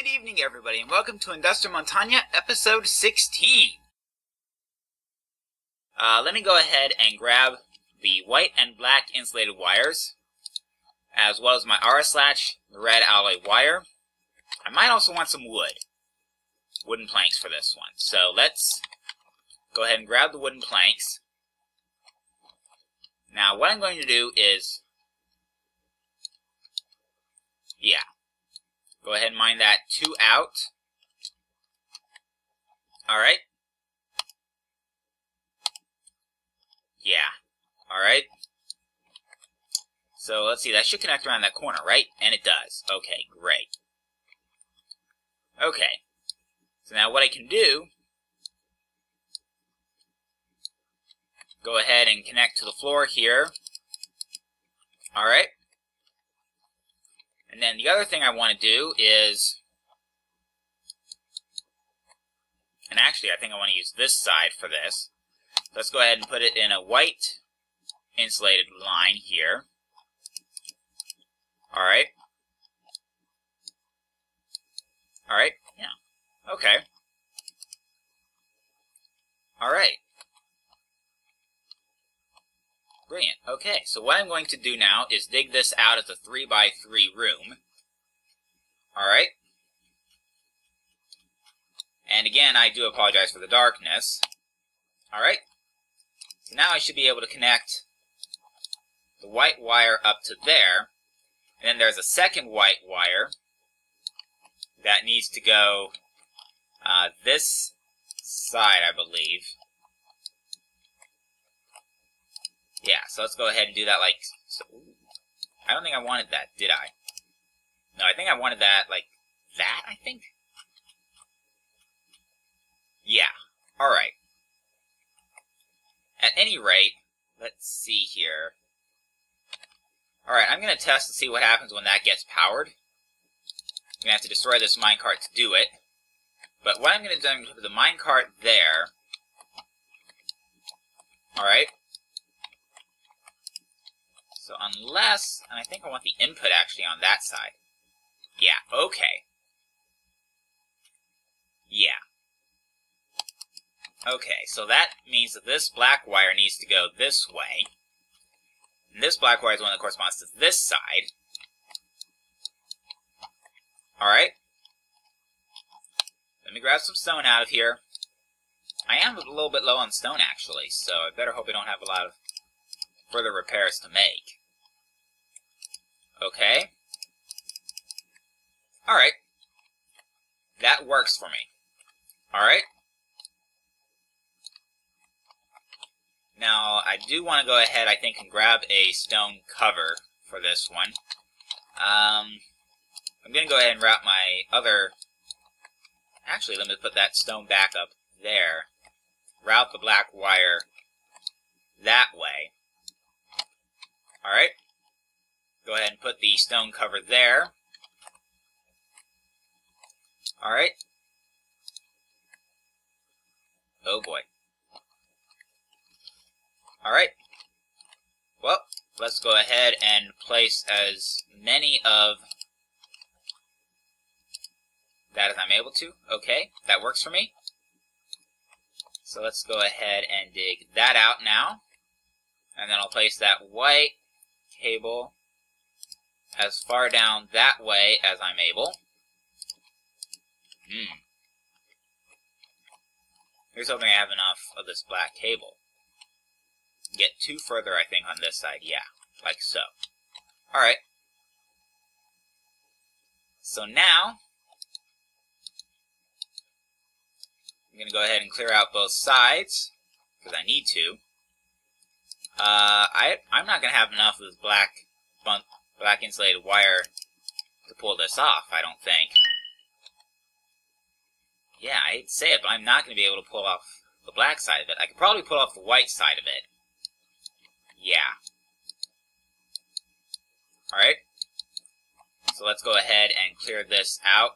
Good evening, everybody, and welcome to IndustriMontagne, episode 16. Let me go ahead and grab the white and black insulated wires, as well as my RS latch, the red alloy wire. I might also want some wooden planks for this one. So let's go ahead and grab the wooden planks. Now, what I'm going to do is, go ahead and mine that 2 out. Alright. Alright. So let's see, that should connect around that corner, right? And it does. Okay, great. Okay. So now what I can do, go ahead and connect to the floor here. Alright. And then the other thing I want to do is, and actually I think I want to use this side for this. Let's go ahead and put it in a white insulated line here. Alright. Alright, yeah. Okay. Alright. Brilliant. Okay, so what I'm going to do now is dig this out as a 3x3 room. Alright. And again, I do apologize for the darkness. Alright. So now I should be able to connect the white wire up to there. And then there's a second white wire that needs to go this side, I believe. Yeah, so let's go ahead and do that like so. I don't think I wanted that, did I? No, I think I wanted that like that, I think. Yeah, alright. At any rate, let's see here. Alright, I'm going to test to see what happens when that gets powered. I'm going to have to destroy this minecart to do it. But what I'm going to do, I'm going to put the minecart there. Alright. So unless, and I think I want the input actually on that side. Yeah, okay. Yeah. Okay, so that means that this black wire needs to go this way. And this black wire is the one that corresponds to this side. Alright. Let me grab some stone out of here. I am a little bit low on stone actually, so I better hope I don't have a lot of further repairs to make. Okay. Alright. That works for me. Alright. Now, I do want to go ahead, I think, and grab a stone cover for this one. I'm going to go ahead and route my other... Actually, let me put that stone back up there. Route the black wire that way. Alright. Go ahead and put the stone cover there. Alright. Oh boy. Alright. Well, let's go ahead and place as many of that as I'm able to. Okay, that works for me. So let's go ahead and dig that out now. And then I'll place that white cable as far down that way as I'm able. Here's hoping I have enough of this black cable. Get 2 further, I think, on this side. Yeah, like so. Alright. So now, I'm going to go ahead and clear out both sides, because I need to. I'm not going to have enough of this black insulated wire to pull this off, I don't think. Yeah, I hate to say it, but I'm not going to be able to pull off the black side of it. I could probably pull off the white side of it. Yeah. Alright. So let's go ahead and clear this out.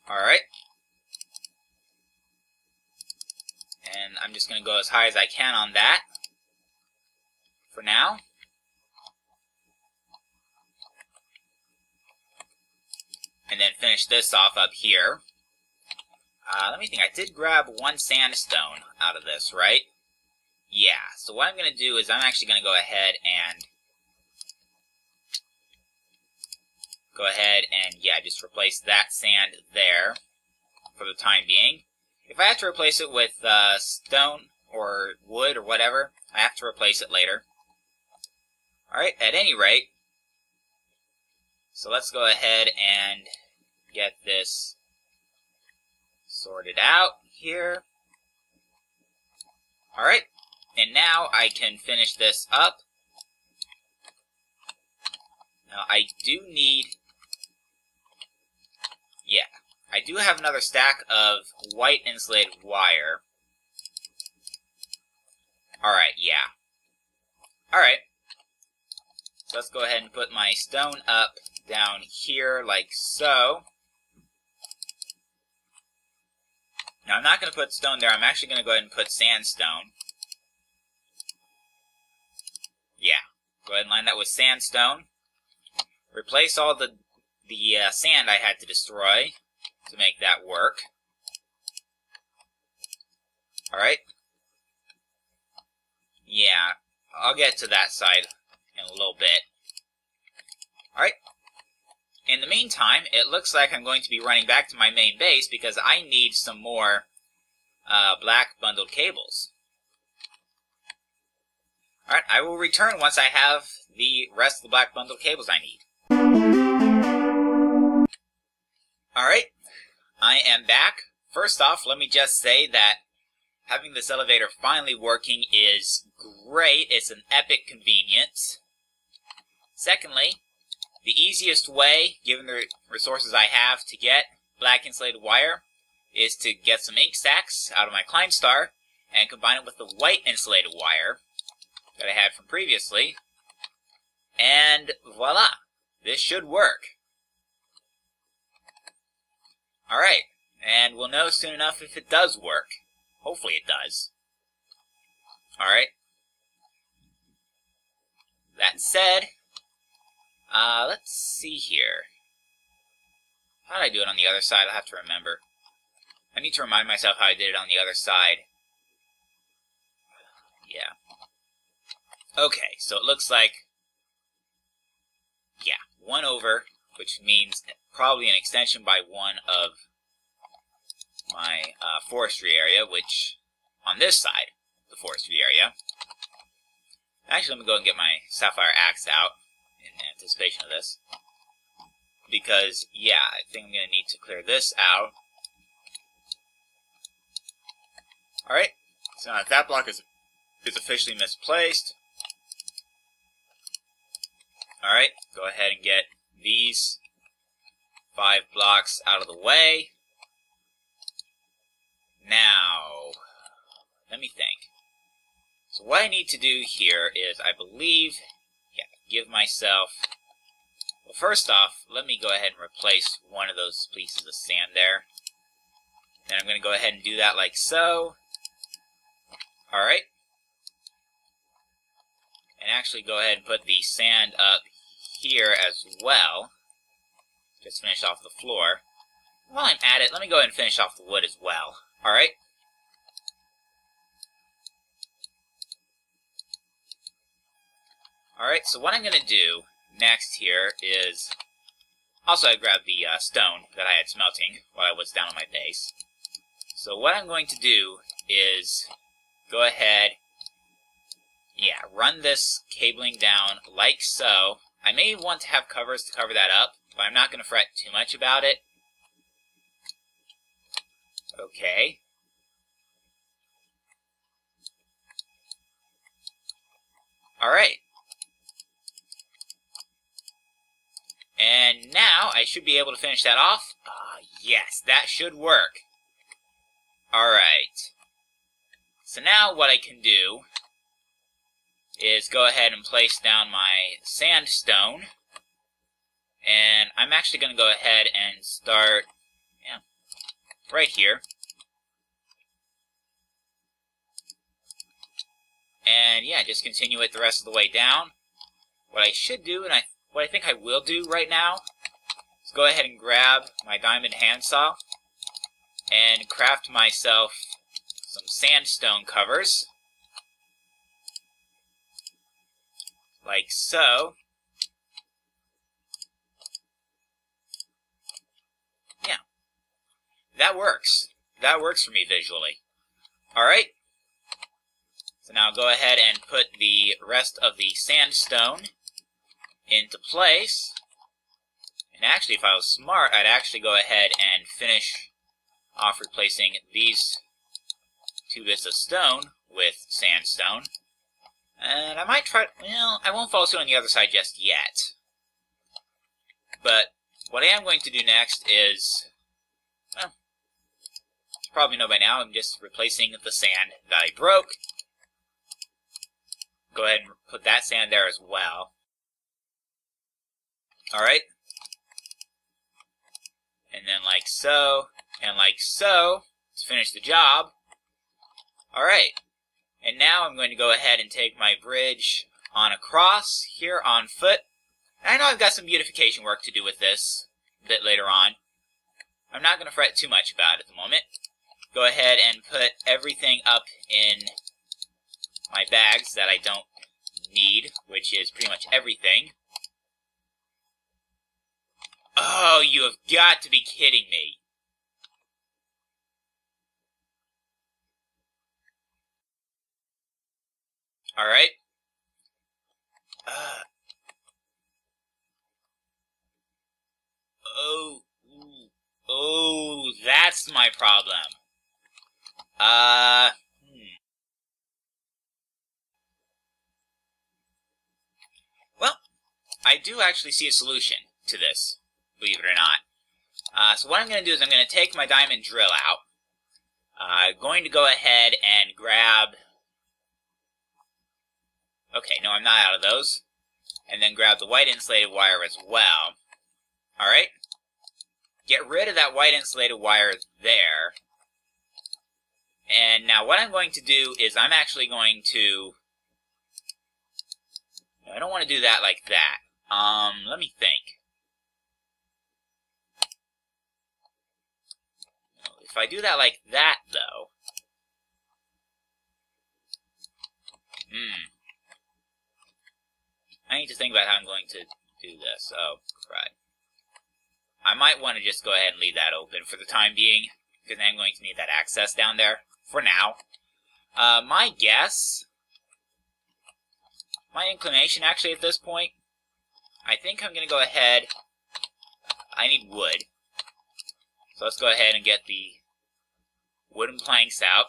Alright. And I'm just going to go as high as I can on that for now. and then finish this off up here. Let me think. I did grab one sandstone out of this, right? Yeah. So what I'm going to do is I'm actually going to go ahead and yeah, just replace that sand there for the time being. If I have to replace it with stone or wood or whatever, I have to replace it later. Alright, at any rate, so let's go ahead and get this sorted out here. Alright, and now I can finish this up. Now I do need, yeah, I do have another stack of white insulated wire. Alright, yeah. Alright. So let's go ahead and put my stone up down here like so. Now I'm not going to put stone there, I'm actually going to go ahead and put sandstone. Yeah, go ahead and line that with sandstone. Replace all the sand I had to destroy to make that work. Alright. Yeah, I'll get to that side in a little bit. Alright. In the meantime, it looks like I'm going to be running back to my main base because I need some more black bundled cables. Alright, I will return once I have the rest of the black bundled cables I need. Alright, I am back. First off, let me just say that having this elevator finally working is great. It's an epic convenience. Secondly, the easiest way, given the resources I have to get black insulated wire, is to get some ink sacks out of my Climb Star and combine it with the white insulated wire that I had from previously. And voila, this should work. Alright, and we'll know soon enough if it does work. Hopefully it does. Alright. That said, let's see here. How did I do it on the other side? I'll have to remember. I need to remind myself how I did it on the other side. Yeah. Okay, so it looks like, yeah, 1 over, which means probably an extension by 1 of my forestry area, which, on this side, the forestry area. Actually, let me go and get my sapphire axe out in anticipation of this. Because, yeah, I think I'm going to need to clear this out. Alright, so now if that block is officially misplaced, alright, go ahead and get these 5 blocks out of the way. Now, let me think. So what I need to do here is, I believe, yeah, give myself, well, first off, let me go ahead and replace one of those pieces of sand there. Then I'm going to go ahead and do that like so. Alright. And actually go ahead and put the sand up here as well. Just finish off the floor. While I'm at it, let me go ahead and finish off the wood as well. Alright. Alright, so what I'm going to do next here is, also I grabbed the stone that I had smelting while I was down on my base. So what I'm going to do is go ahead, yeah, run this cabling down like so. I may want to have covers to cover that up, but I'm not going to fret too much about it. Okay. Alright. And now I should be able to finish that off. Yes, that should work. Alright. So now what I can do is go ahead and place down my sandstone. And I'm actually going to go ahead and start, yeah, right here. And yeah, just continue it the rest of the way down. What I should do, and what I think I will do right now, is Let's go ahead and grab my diamond handsaw and craft myself some sandstone covers. Like so. Yeah. That works. That works for me visually. Alright. So now go ahead and put the rest of the sandstone into place. And actually, if I was smart, I'd actually go ahead and finish off replacing these 2 bits of stone with sandstone. And I might try, well, I won't follow suit on the other side just yet. But what I am going to do next is, well, you probably know by now, I'm just replacing the sand that I broke. Go ahead and put that sand there as well. Alright. And then like so, and like so, to finish the job. Alright. And now I'm going to go ahead and take my bridge on across, here on foot. And I know I've got some beautification work to do with this a bit later on. I'm not going to fret too much about it at the moment. Go ahead and put everything up in my bags that I don't need, which is pretty much everything. Oh, you have got to be kidding me. Alright. Oh, that's my problem. Well, I do actually see a solution to this, believe it or not. So what I'm going to do is I'm going to take my diamond drill out. I'm going to go ahead and grab... Okay, no, I'm not out of those. And then grab the white insulated wire as well. Alright? Get rid of that white insulated wire there. And now what I'm going to do is I'm actually going to... No, I don't want to do that like that. Let me think. If I do that like that, though... I need to think about how I'm going to do this. Oh, right. I might want to just go ahead and leave that open for the time being, because I'm going to need that access down there for now. My guess, my inclination actually at this point, I think I'm going to go ahead, I need wood. So let's go ahead and get the wooden planks out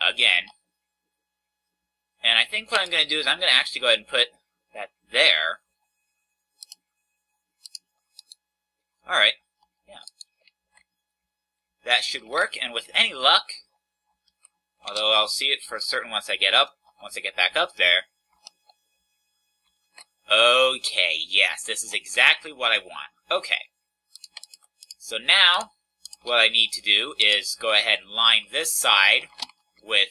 again. And I think what I'm going to do is I'm going to actually go ahead and put that there. Alright, yeah. That should work, and with any luck, although I'll see it for certain once I get back up there. Okay, yes, this is exactly what I want. Okay. So now, what I need to do is go ahead and line this side with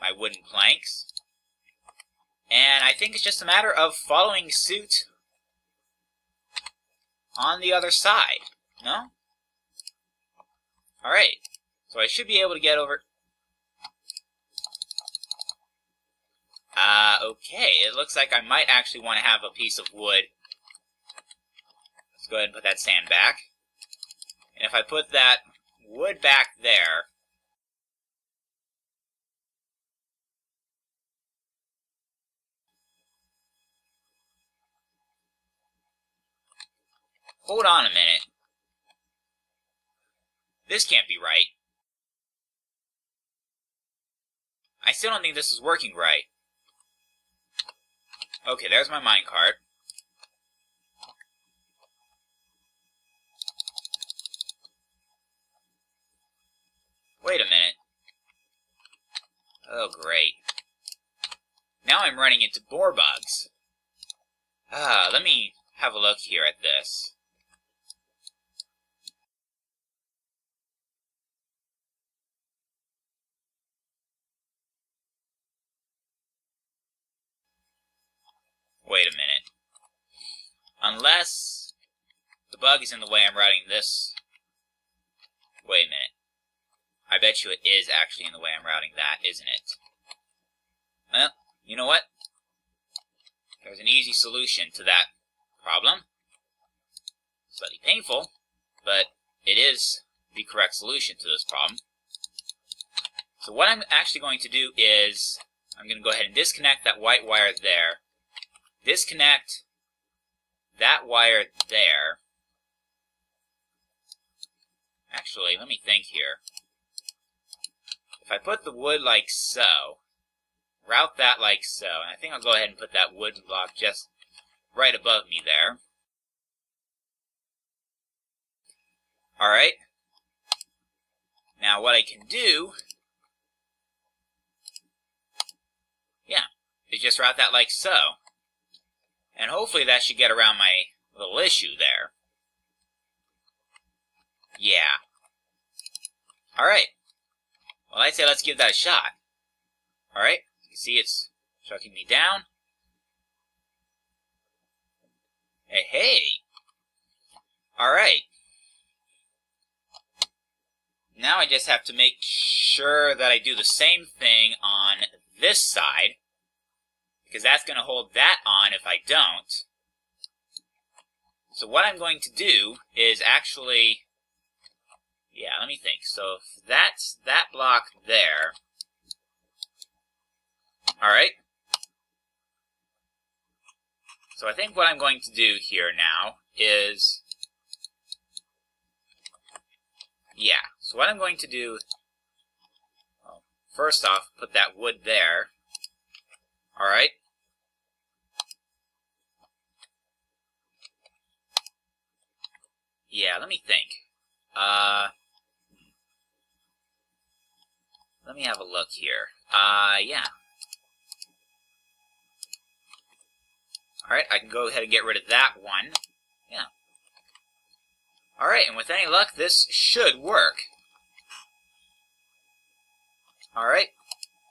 my wooden planks. And I think it's just a matter of following suit on the other side. No? Alright. So I should be able to get over... Okay. It looks like I might actually want to have a piece of wood. Let's go ahead and put that sand back. And if I put that wood back there... Hold on a minute. This can't be right. I still don't think this is working right. Okay, there's my minecart. Wait a minute. Oh, great. Now I'm running into boar bugs. Let me have a look here at this. Wait a minute. Unless the bug is in the way I'm routing this. Wait a minute. I bet you it is actually in the way I'm routing that, isn't it? Well, you know what? There's an easy solution to that problem. Slightly painful, but it is the correct solution to this problem. So what I'm actually going to do is, I'm going to go ahead and disconnect that white wire there. Disconnect that wire there. Actually, let me think here. If I put the wood like so, route that like so, and I think I'll go ahead and put that wood block just right above me there. Alright. Now what I can do, is just route that like so. And hopefully that should get around my little issue there. Yeah. Alright. Well, I'd say let's give that a shot. Alright. You can see it's chucking me down. Hey, hey. Alright. Now I just have to make sure that I do the same thing on this side, because that's going to hold that on if I don't. So what I'm going to do is actually, let me think. So if that's that block there, alright. So I think what I'm going to do here now is, so what I'm going to do, well, first off, put that wood there, alright. Let me think. Let me have a look here. Alright, I can go ahead and get rid of that one. Alright, and with any luck, this should work. Alright,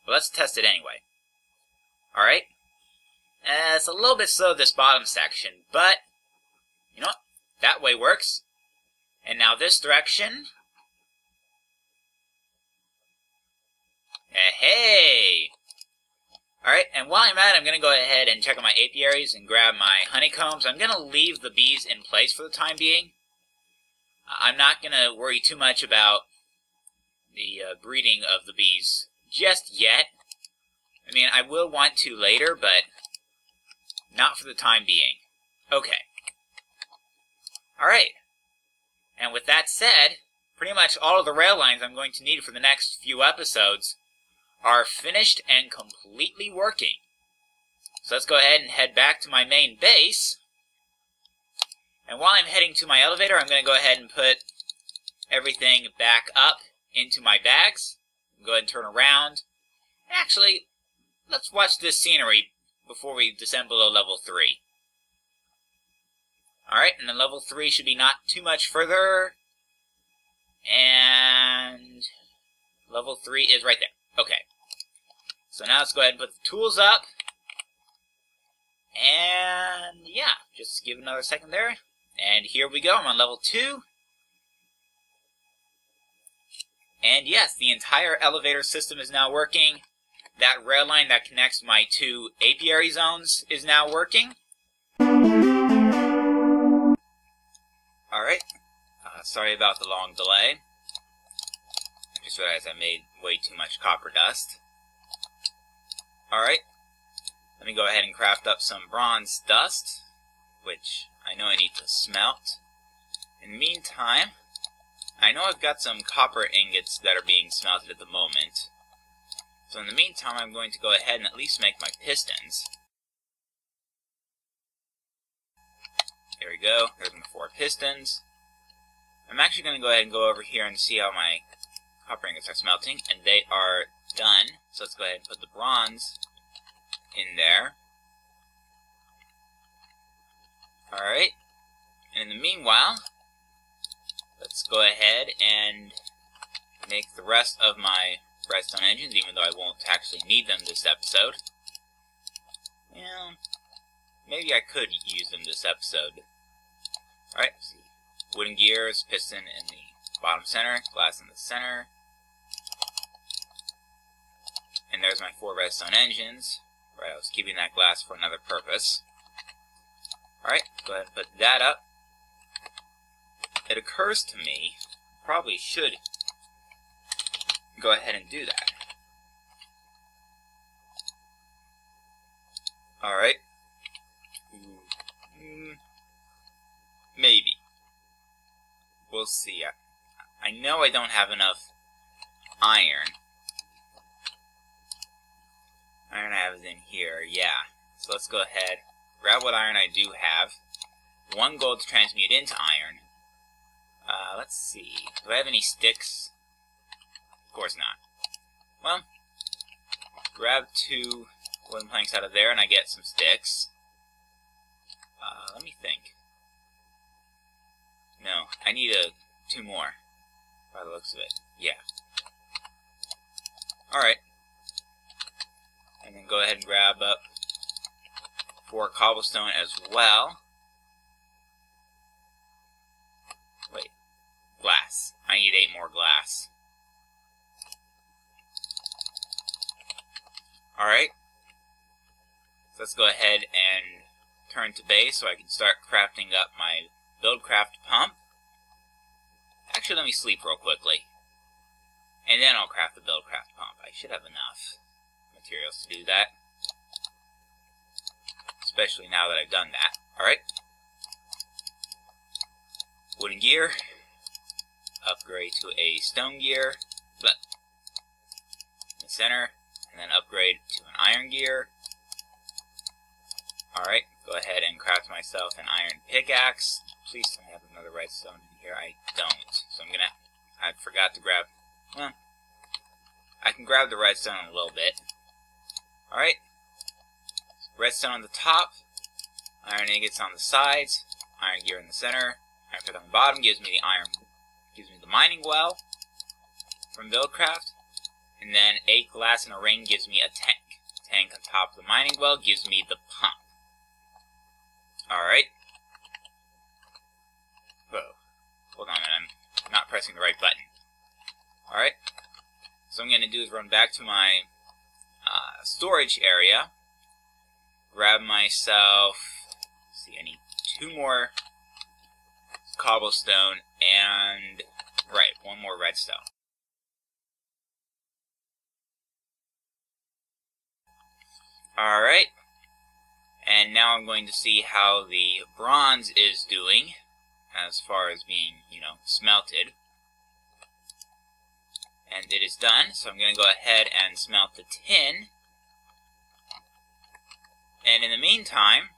well, let's test it anyway. Alright, it's a little bit slow, this bottom section, but, you know what? That way works. And now this direction. Hey! Alright, and while I'm at it, I'm going to go ahead and check on my apiaries and grab my honeycombs. I'm going to leave the bees in place for the time being. I'm not going to worry too much about the breeding of the bees just yet. I mean, I will want to later, but not for the time being. Okay. Alright. And with that said, pretty much all of the rail lines I'm going to need for the next few episodes are finished and completely working. So let's go ahead and head back to my main base. And while I'm heading to my elevator, I'm going to go ahead and put everything back up into my bags. Go ahead and turn around. Actually, let's watch this scenery before we descend below level 3. Alright, and then level 3 should be not too much further. And level 3 is right there. Okay. So now let's go ahead and put the tools up. And just give it another second there. And here we go. I'm on level 2. And yes, the entire elevator system is now working. That rail line that connects my 2 apiary zones is now working. Alright, sorry about the long delay. I just realized I made way too much copper dust. Alright, let me go ahead and craft up some bronze dust, which I know I need to smelt. In the meantime, I know I've got some copper ingots that are being smelted at the moment. So in the meantime, I'm going to go ahead and at least make my pistons. There we go. There's my 4 pistons. I'm actually going to go ahead and go over here and see how my copper ingots are smelting, and they are done. So let's go ahead and put the bronze in there. Alright. And in the meanwhile, let's go ahead and make the rest of my redstone engines, even though I won't actually need them this episode. Well, maybe I could use them this episode. Alright, let's see. wooden gears, piston in the bottom center, glass in the center. And there's my 4 redstone engines. Right, I was keeping that glass for another purpose. Alright, go ahead and put that up. It occurs to me, probably should go ahead and do that. Alright. Maybe. We'll see. I know I don't have enough iron. Iron I have is in here, yeah. So let's go ahead, grab what iron I do have. 1 gold to transmute into iron. Let's see. Do I have any sticks? Of course not. Well, grab 2 wooden planks out of there and I get some sticks. Let me think. No, I need 2 more, by the looks of it. Yeah. Alright. And then go ahead and grab up 4 cobblestone as well. Wait. Glass. I need 8 more glass. Alright. So let's go ahead and turn to base so I can start crafting up my buildcraft pump. Actually, let me sleep real quickly. And then I'll craft the buildcraft pump. I should have enough materials to do that. Especially now that I've done that. Alright. Wooden gear. Upgrade to a stone gear. But in the center. And then upgrade to an iron gear. Alright. Go ahead and craft myself an iron pickaxe. Please don't have another redstone in here. I don't. So I forgot to grab, well, I can grab the redstone in a little bit. Alright. Redstone on the top. Iron ingots on the sides. Iron gear in the center. Iron pick on the bottom gives me the iron, gives me the mining well from Buildcraft. And then 8 glass in a ring gives me a tank. Tank on top of the mining well gives me the pump. Alright. Whoa. Hold on a minute, I'm not pressing the right button. Alright. So what I'm going to do is run back to my storage area. Grab myself, let's see, I need 2 more cobblestone and, right, 1 more redstone. Alright. And now I'm going to see how the bronze is doing as far as being, smelted. And it is done, so I'm going to go ahead and smelt the tin. And in the meantime,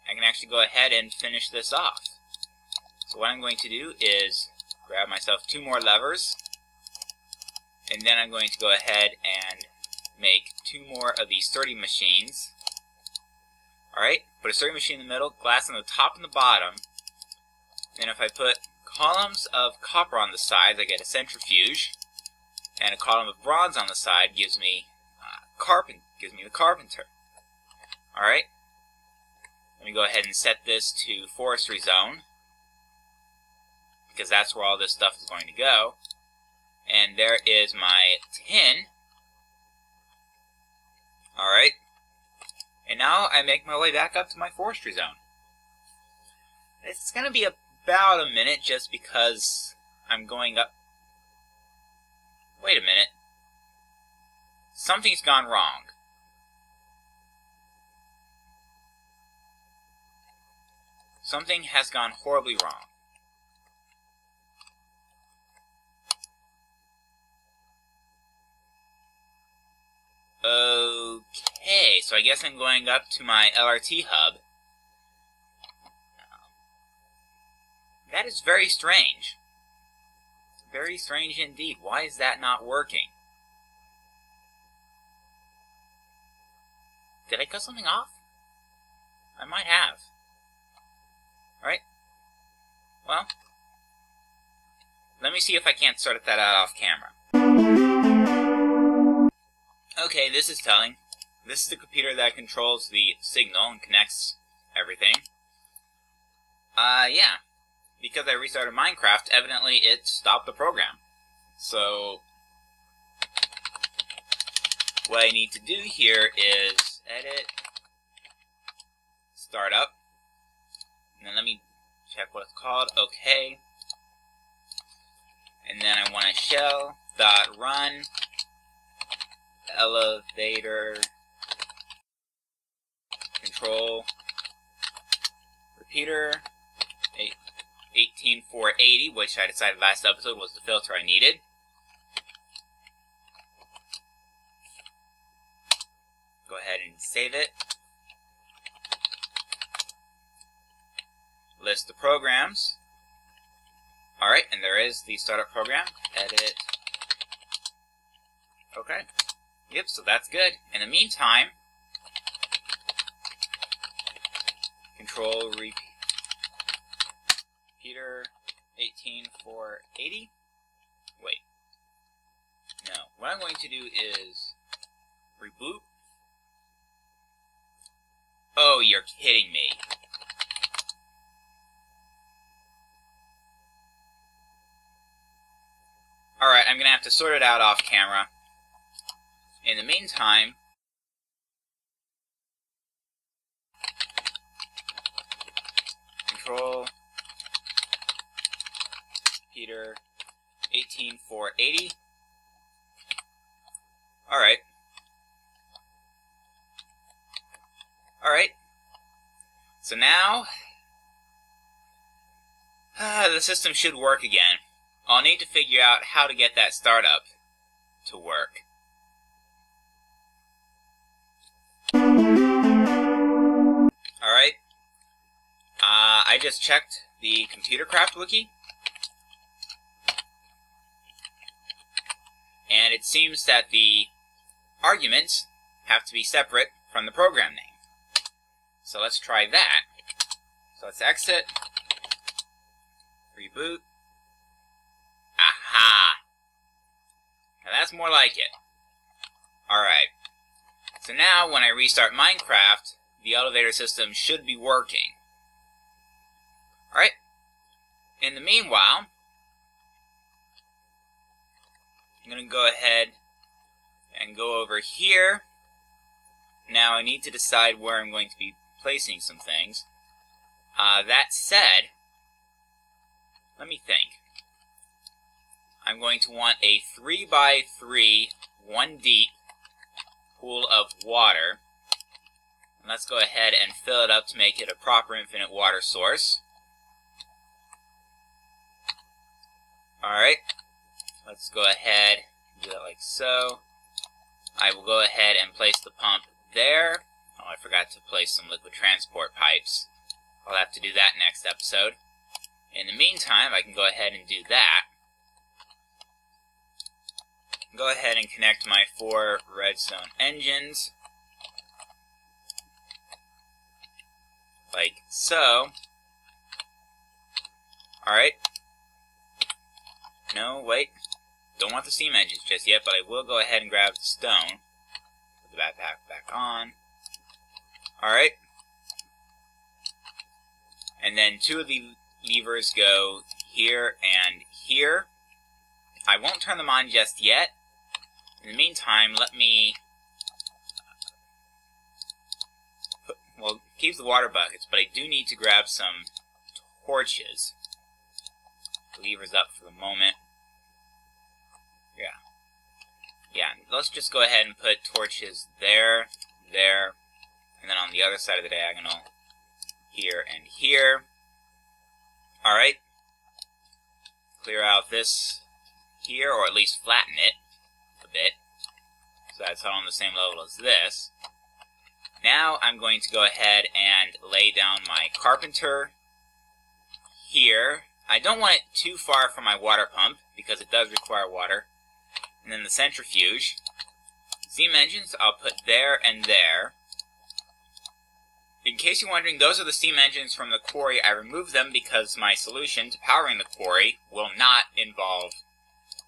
I can actually go ahead and finish this off. So what I'm going to do is grab myself 2 more levers. And then I'm going to go ahead and make 2 more of these sturdy machines. Alright, put a sturdy machine in the middle, glass on the top and the bottom. Then if I put columns of copper on the sides, I get a centrifuge. And a column of bronze on the side gives me the carpenter. Alright, let me go ahead and set this to forestry zone, because that's where all this stuff is going to go. And there is my tin. Alright, and now I make my way back up to my forestry zone. It's going to be about a minute just because I'm going up. Wait a minute. Something's gone wrong. Something has gone horribly wrong. Okay, so I guess I'm going up to my LRT hub. That is very strange. Very strange indeed. Why is that not working? Did I cut something off? I might have. Alright. Well, let me see if I can't sort that out off camera. Okay, this is telling. This is the computer that controls the signal and connects everything. Yeah. because I restarted Minecraft, evidently it stopped the program. So what I need to do here is edit, startup, and then let me check what it's called. Okay. And then I want a shell.run elevator control repeater 18480, which I decided last episode was the filter I needed. Go ahead and save it. List the programs. Alright, and there is the startup program. Edit. Okay. Yep, so that's good. In the meantime, control repeater 18480. Wait. No. What I'm going to do is reboot. Oh, you're kidding me. Alright, I'm going to have to sort it out off camera. In the meantime, control repeater 18480. Alright. Alright. So now, the system should work again. I'll need to figure out how to get that startup to work. Alright. I just checked the ComputerCraft wiki. And it seems that the arguments have to be separate from the program name. So let's try that. So let's exit. Reboot. Aha! Now that's more like it. Alright. So now when I restart Minecraft, the elevator system should be working. Alright. In the meanwhile, I'm going to go ahead and go over here. Now I need to decide where I'm going to be placing some things. That said, let me think. I'm going to want a 3x3, 1 deep pool of water. And let's go ahead and fill it up to make it a proper infinite water source. Alright, let's go ahead and do that like so. I will go ahead and place the pump there. Oh, I forgot to place some liquid transport pipes. I'll have to do that next episode. In the meantime, I can go ahead and do that. Go ahead and connect my 4 redstone engines. Like so. Alright. No, wait. Don't want the steam engines just yet, but I will go ahead and grab the stone. Put the backpack back on. Alright. And then 2 of the levers go here and here. I won't turn them on just yet. In the meantime, let me keep the water buckets, but I do need to grab some torches. The lever's up for the moment. Yeah, let's just go ahead and put torches there, there, and then on the other side of the diagonal, here and here. Alright. Clear out this here, or at least flatten it a bit, so that's all on the same level as this. Now I'm going to go ahead and lay down my carpenter here. I don't want it too far from my water pump, because it does require water. And then the centrifuge. Steam engines I'll put there and there. In case you're wondering, those are the steam engines from the quarry. I removed them because my solution to powering the quarry will not involve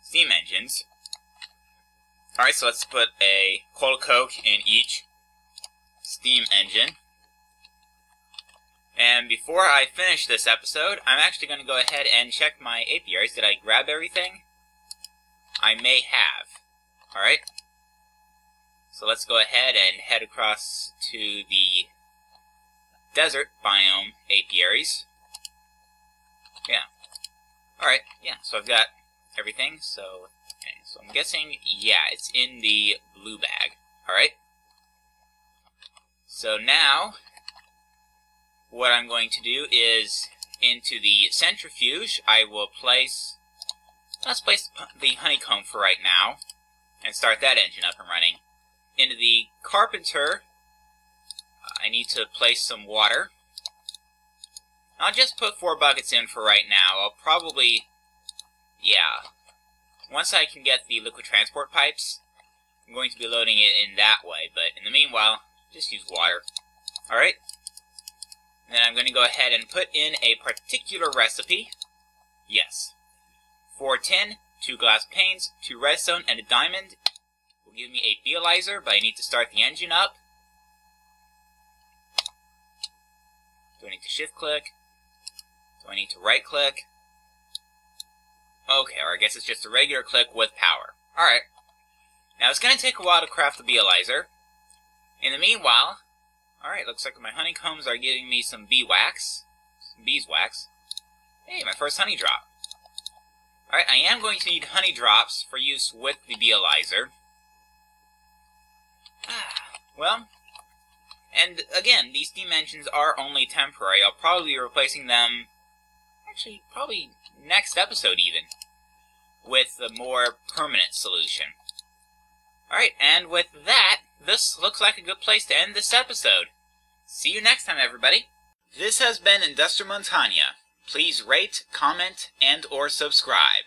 steam engines. Alright, so let's put a coal coke in each steam engine. And before I finish this episode, I'm actually going to go ahead and check my apiaries. Did I grab everything? I may have. Alright. So let's go ahead and head across to the desert biome apiaries. Yeah. Alright, yeah, so I've got everything. So I'm guessing, yeah, it's in the blue bag. Alright. So now, what I'm going to do is, into the centrifuge, I will place, let's place the honeycomb for right now, and start that engine up and running. Into the carpenter, I need to place some water. I'll just put 4 buckets in for right now. I'll probably, yeah, once I can get the liquid transport pipes, I'm going to be loading it in that way, but in the meanwhile, just use water. Alright? Then I'm going to go ahead and put in a particular recipe. Yes. 4 tin, 2 glass panes, 2 redstone, and a diamond will give me a beealizer, but I need to start the engine up. Do I need to shift click? Do I need to right click? Okay, or I guess it's just a regular click with power. Alright. Now it's going to take a while to craft the beealizer. In the meanwhile, alright, looks like my honeycombs are giving me some beeswax. Hey, my first honey drop. Alright, I am going to need honey drops for use with the beealizer. Well, and again, these steam engines are only temporary. I'll probably be replacing them, actually, probably next episode even, with a more permanent solution. Alright, and with that, this looks like a good place to end this episode. See you next time, everybody. This has been IndustriMontagne. Please rate, comment, and/or subscribe.